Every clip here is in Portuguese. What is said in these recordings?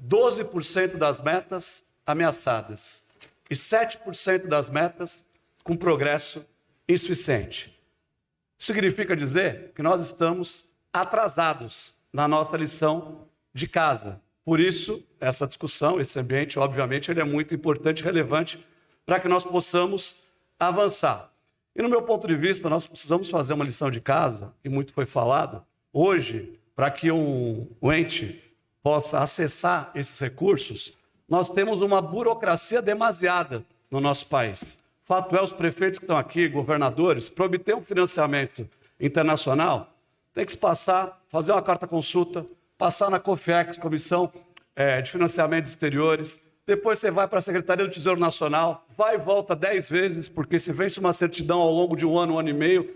12% das metas ameaçadas e 7% das metas com progresso insuficiente. Isso significa dizer que nós estamos atrasados na nossa lição de casa. Por isso, essa discussão, esse ambiente, obviamente, ele é muito importante e relevante para que nós possamos avançar. E no meu ponto de vista, nós precisamos fazer uma lição de casa, e muito foi falado, hoje, para que um ente possa acessar esses recursos, nós temos uma burocracia demasiada no nosso país. Fato é, os prefeitos que estão aqui, governadores, para obter um financiamento internacional, tem que se passar, fazer uma carta-consulta, passar na COFIEX, Comissão de Financiamentos Exteriores, depois você vai para a Secretaria do Tesouro Nacional, vai e volta 10 vezes, porque se vence uma certidão ao longo de um ano e meio,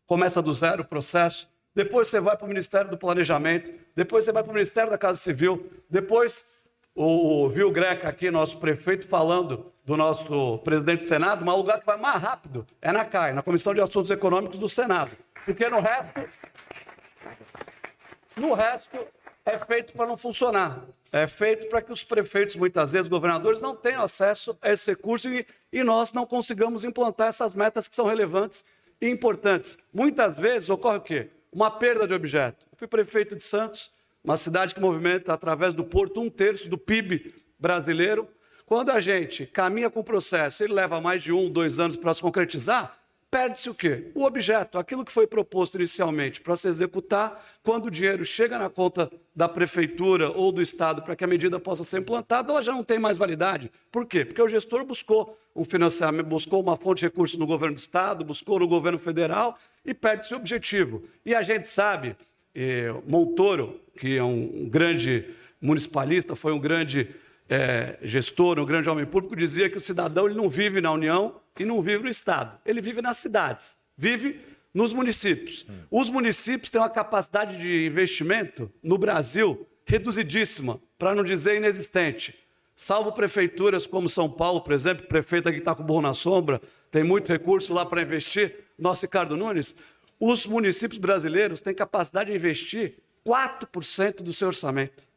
começa do zero o processo, depois você vai para o Ministério do Planejamento, depois você vai para o Ministério da Casa Civil, depois viu o Greca aqui, nosso prefeito, falando do nosso presidente do Senado, mas o lugar que vai mais rápido é na CAI, na Comissão de Assuntos Econômicos do Senado, porque no resto é feito para não funcionar, é feito para que os prefeitos, muitas vezes, governadores, não tenham acesso a esse recurso e nós não consigamos implantar essas metas que são relevantes e importantes. Muitas vezes ocorre o quê? Uma perda de objeto. Eu fui prefeito de Santos, uma cidade que movimenta, através do porto, 1/3 do PIB brasileiro. Quando a gente caminha com o processo, ele leva mais de 1, 2 anos para se concretizar, perde-se o quê? O objeto, aquilo que foi proposto inicialmente para se executar, quando o dinheiro chega na conta da prefeitura ou do Estado para que a medida possa ser implantada, ela já não tem mais validade. Por quê? Porque o gestor buscou um financiamento, buscou uma fonte de recursos no governo do Estado, buscou no governo federal e perde-se o objetivo. E a gente sabe, Montoro, que é um grande municipalista, foi um grande gestor, um grande homem público, dizia que o cidadão ele não vive na União e não vive no Estado. Ele vive nas cidades, vive nos municípios. Os municípios têm uma capacidade de investimento no Brasil reduzidíssima, para não dizer inexistente. Salvo prefeituras como São Paulo, por exemplo, o prefeito aqui está com o burro na sombra, tem muito recurso lá para investir, nosso Ricardo Nunes. Os municípios brasileiros têm capacidade de investir 4% do seu orçamento.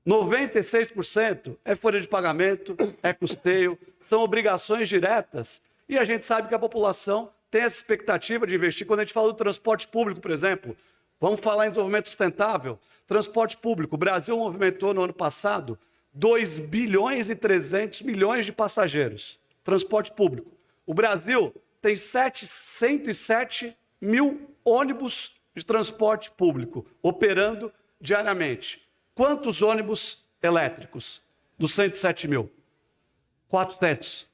96% é folha de pagamento, é custeio, são obrigações diretas. E a gente sabe que a população tem essa expectativa de investir. Quando a gente fala do transporte público, por exemplo, vamos falar em desenvolvimento sustentável. Transporte público, o Brasil movimentou no ano passado 2 bilhões e 300 milhões de passageiros. Transporte público. O Brasil tem 107 mil ônibus de transporte público operando diariamente. Quantos ônibus elétricos dos 107 mil? 400.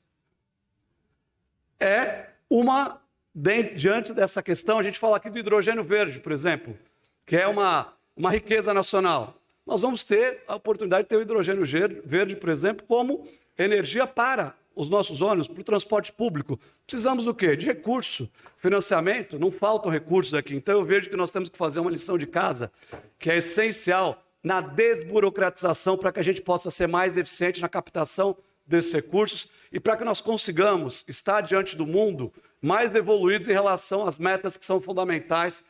Diante dessa questão, a gente fala aqui do hidrogênio verde, por exemplo, que é uma riqueza nacional. Nós vamos ter a oportunidade de ter o hidrogênio verde, por exemplo, como energia para os nossos ônibus, para o transporte público. Precisamos do quê? De recurso, financiamento, não faltam recursos aqui. Então eu vejo que nós temos que fazer uma lição de casa, que é essencial na desburocratização para que a gente possa ser mais eficiente na captação desses recursos e para que nós consigamos estar diante do mundo mais evoluídos em relação às metas que são fundamentais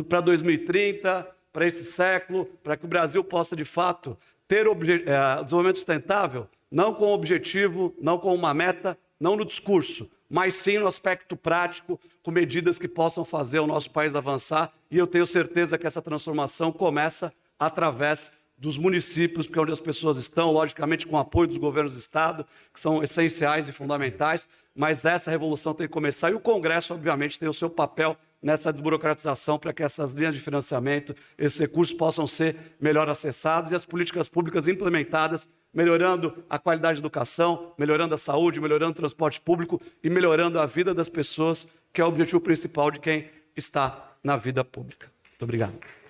para 2030, para esse século, para que o Brasil possa, de fato, ter desenvolvimento sustentável, não com objetivo, não com uma meta, não no discurso, mas sim no aspecto prático, com medidas que possam fazer o nosso país avançar. E eu tenho certeza que essa transformação começa através dos municípios, porque é onde as pessoas estão, logicamente com o apoio dos governos do Estado, que são essenciais e fundamentais, mas essa revolução tem que começar. E o Congresso, obviamente, tem o seu papel nessa desburocratização para que essas linhas de financiamento, esses recursos possam ser melhor acessados e as políticas públicas implementadas, melhorando a qualidade da educação, melhorando a saúde, melhorando o transporte público e melhorando a vida das pessoas, que é o objetivo principal de quem está na vida pública. Muito obrigado.